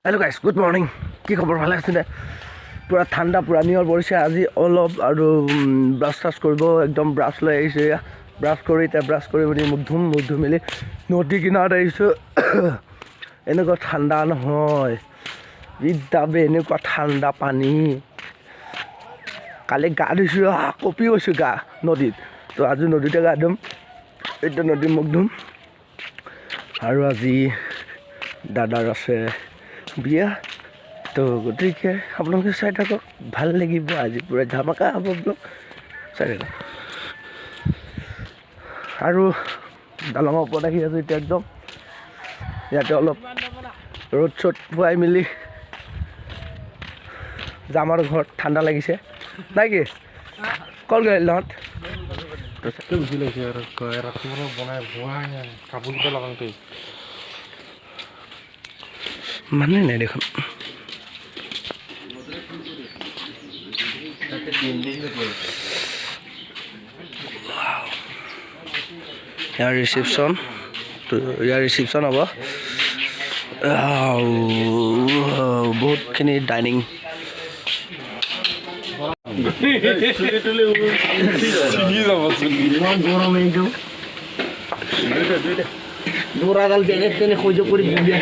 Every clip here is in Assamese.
हेलो गाइस गुड मर्निंग কি খবৰ ভালে আছে নে পুৰা ঠাণ্ডা পুৰা নিয়ৰ পৰিছে আজি অলপ আৰু ব্ৰাছ কৰিব একদম ব্ৰাছ লৈ আহিছে ব্ৰাছ কৰি মানে মুখ ধুম মেলি নদী কিনাৰত আহিছো এনেকুৱা ঠাণ্ডা নহয় বিদ্যাবে এনেকুৱা ঠাণ্ডা পানী কালি গা ধুইছো কপি গৈছো গা নদীত তো আজি নদীতে গা ধুম এটা নদী মুখ ধুম আৰু আজি দাদাৰ আছে বিয়া তো গতিকে আপোনালোকে চাই থাকক ভাল লাগিব আজি পুৰা ধামাকা হ'ব ব্লগ চাই থাকক আৰু দালঙৰ ওপৰত আহি আছো এতিয়া একদম ইয়াতে অলপ ৰ'দ চ'দ পুৱাই মেলি যাম আৰু ঘৰত ঠাণ্ডা লাগিছে নাই কি কল গ'ল নহয় মানে নাই দেখোন ইয়াৰ ৰিচিপশ্যন হ'ব বহুতখিনি ডাইনিং গৰম এইটো দৌৰাডাল যেনে তেনে সহ্য কৰি দিয়ে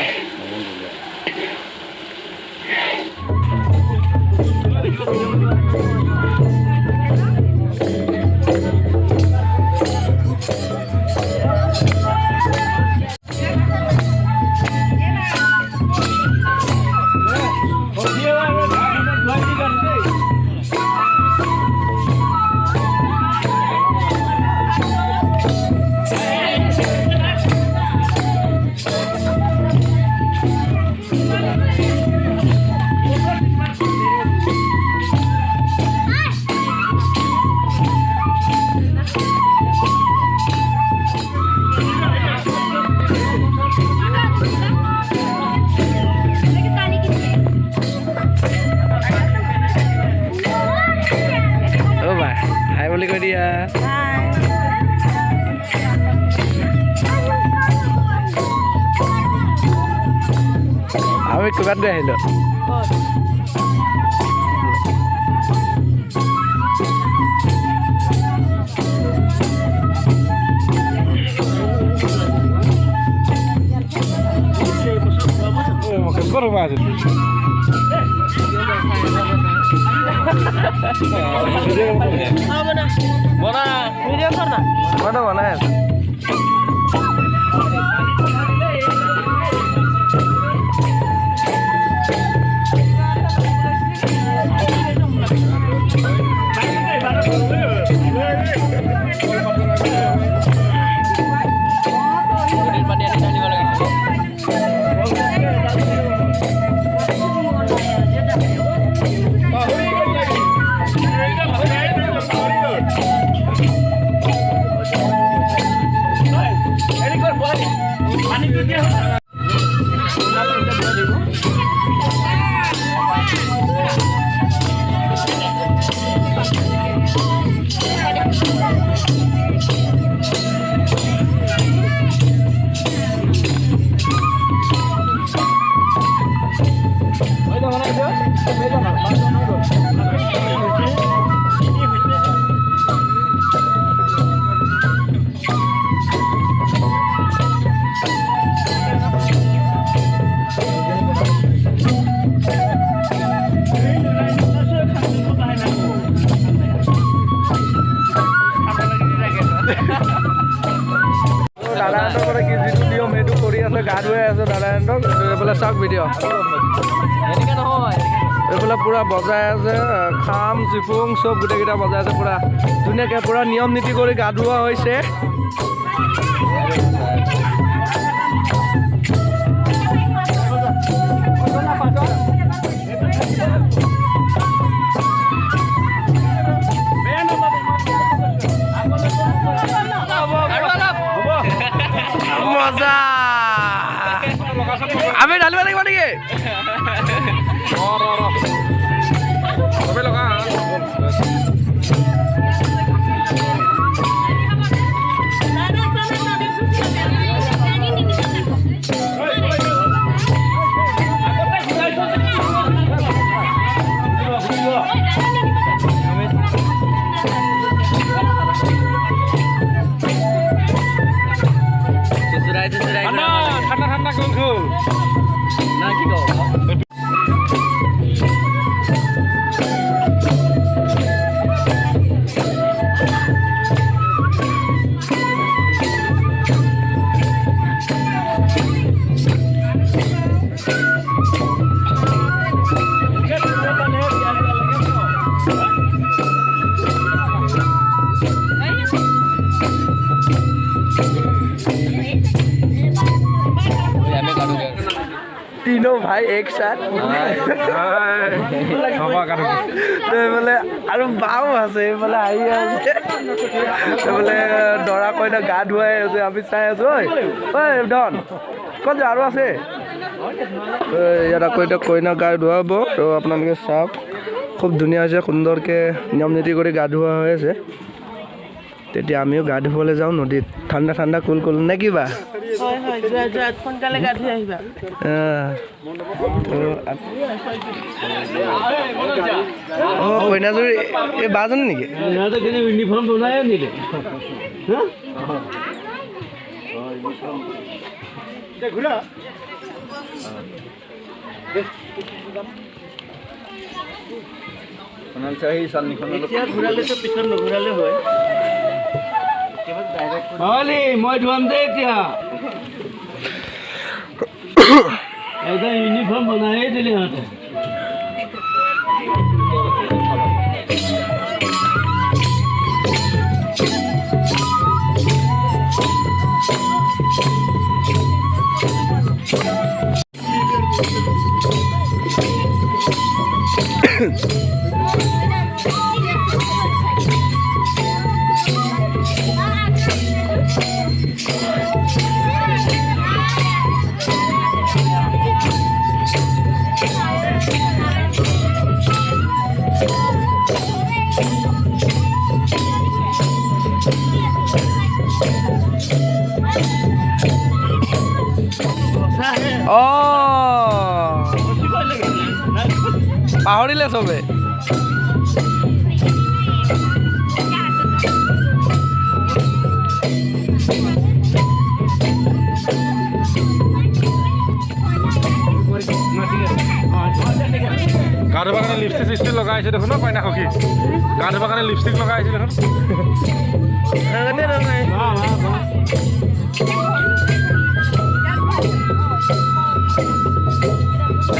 বুলি কৈ দিয়া আমি ক'ৰবাত গৈ আহিলোঁ বনাই দাদাহঁতৰ পৰা কি যিটো নিয়ম সেইটো কৰি আছে গা ধুৱাই আছে দাদাহঁতক এইফালে চাওক ভিডিঅ' এনেকৈ নহয় এইফালে পূৰা বজাই আছে খাম চিফুং চব গোটেইকেইটা বজাই আছে পূৰা ধুনীয়াকৈ পূৰা নিয়ম নীতি কৰি গা ধুওৱা হৈছে মজা আমি ঢালিব লাগিব নেকি तीनों भाई एक साथ बोले और बाओ আছে बोले আহি আছে बोले দৰা কইনা গা ধুৱাই আছে আমি চাই আছো ঐ ডন ক'ত যা আৰু আছে ইয়াত আকৌ এতিয়া কইনা গা ধুৱাব তো আপোনালোকে চাওক খুব ধুনীয়া হৈছে সুন্দৰকৈ নিয়ম নীতি কৰি গা ধুওৱা হৈ আছে তেতিয়া আমিও গা ধুবলৈ যাওঁ নদীত ঠাণ্ডা ঠাণ্ডা কুল কুল নে কিবা সোনকালে গা ধুই আহিবা অঁ কইনাজুৰি এই বাজনী নেকি ইউনিফৰ্ম বনাই নিলে ঘূৰা ঘূৰালেতো পিছত নঘূৰালে হয় মই ধুৱাম দে এতিয়া একদম ইউনিফৰ্ম বনাই দিলে সিহঁতে পাহৰিলে চবে গা ধুবৰ কাৰণে লিপষ্টিক চিষ্টিক লগাই আছে দেখোন কইনা সখী গা ধুবৰ কাৰণে লিপষ্টিক লগাই আছে দেখোন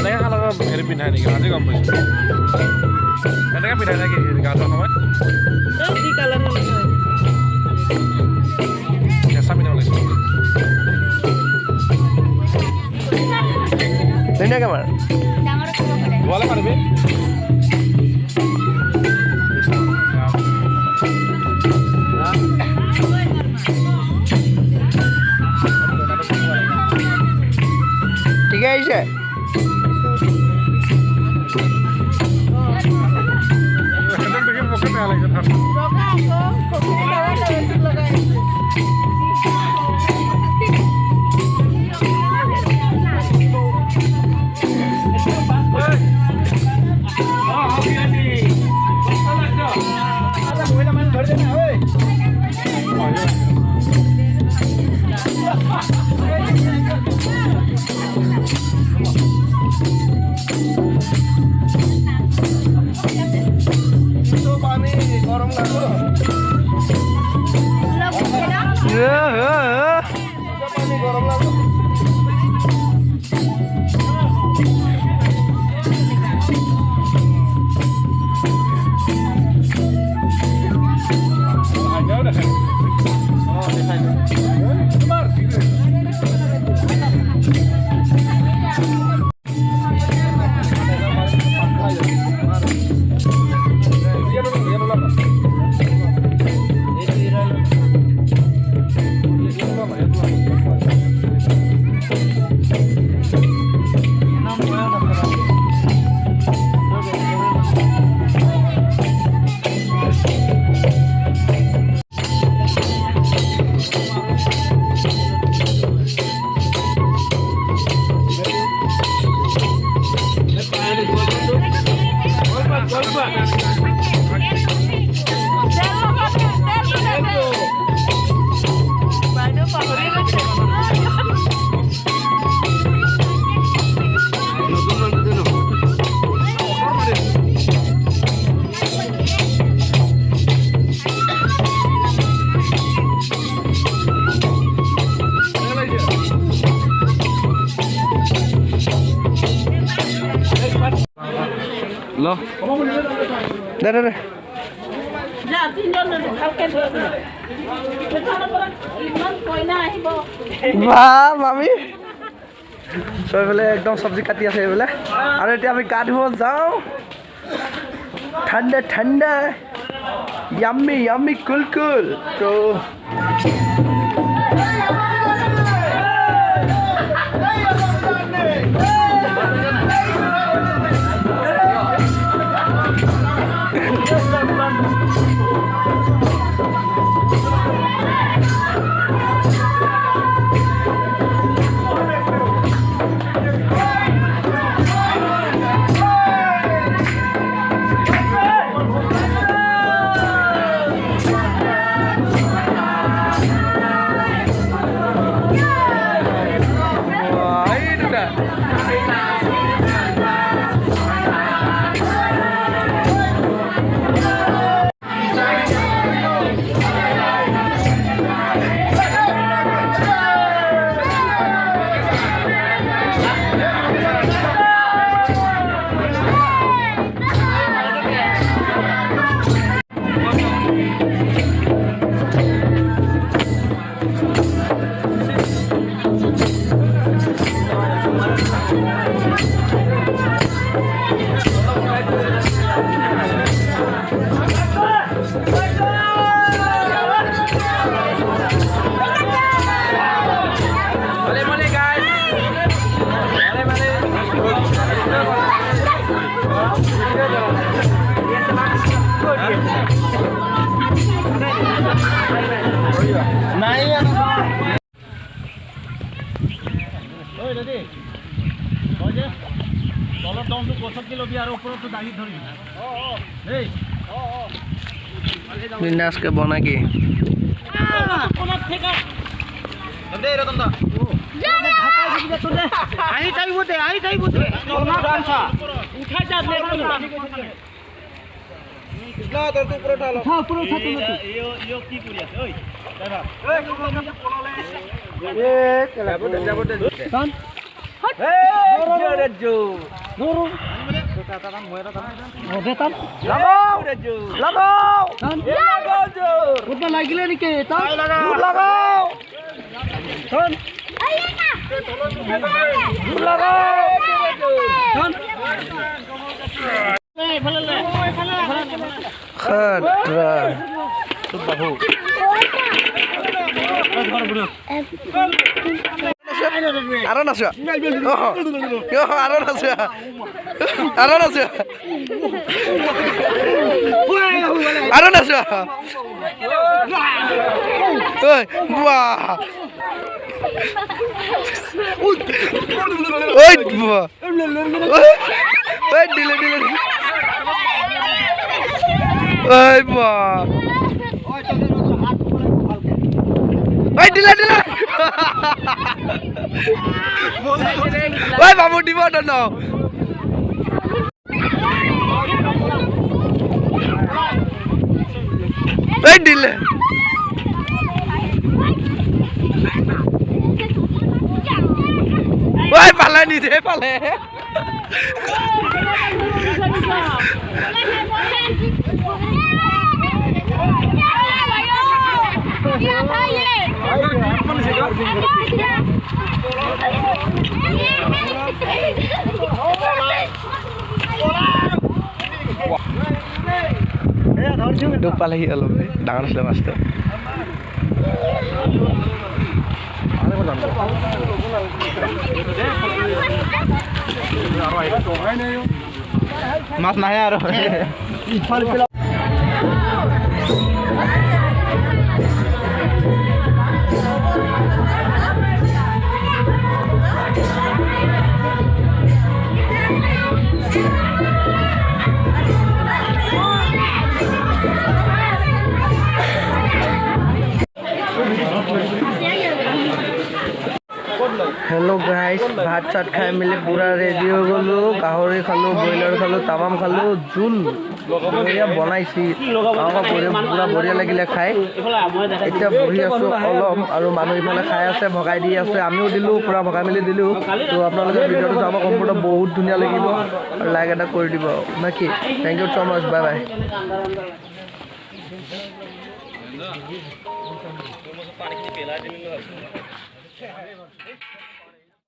এনেকৈ কালাৰৰ হেৰি পিন্ধাই নেকি আজি গম পাইছোঁ এনেকৈ পিন্ধাই নেকি গা ধোৱাৰ সময়ত কেঁচা পিন্ধাব লাগিছিল ধুনীয়াকৈ মাৰ গোৱালে পাৰিবি ঠিকে আহিছে বেয়া লাগিছে ল দে দে দে বাহ মামি চ' এইফালে একদম চব্জি কাটি আছে এইফালে আৰু এতিয়া আমি গা ধুব যাওঁ ঠাণ্ডা ঠাণ্ডা ইয়াম্মি ইয়াম্মি কুল কুল তো বিন্দাস কে বনা কি লাগিলে নেকি আরো নাচা আরো নাচা আরো নাচা আরো নাচা বাহ ওই ওই দিলে দিলে ওই বাহ ওই দিলে দিলে ওই বাবু দিব না ওই দিলে ওই পালে নিজে পালে দুখ পালেহি অলপ ডাঙৰ আছিলে মাছটো মাছ নাহে আৰু हेलो गाइस भात चाट खाई मिले पूरा रेडी हो गलो गाहरी खालो ब्रॉयलर खालो तमाम खालो जून बढ़िया बनाइছি पूरा बढ़िया लगिले खाई এতিয়া বহি আছো অলপ আৰু মানুহ ইফালে খাই আছে ভগাই দি আছে আমিও দিলো পুৰা ভগাই মিলি দিলো তো আপোনালোকে ভিডিওটো চাব কম্পিউটাৰ বহুত ধুনীয়া লাগিব আৰু লাইক এটা কৰি দিব নাকি thank you so much bye by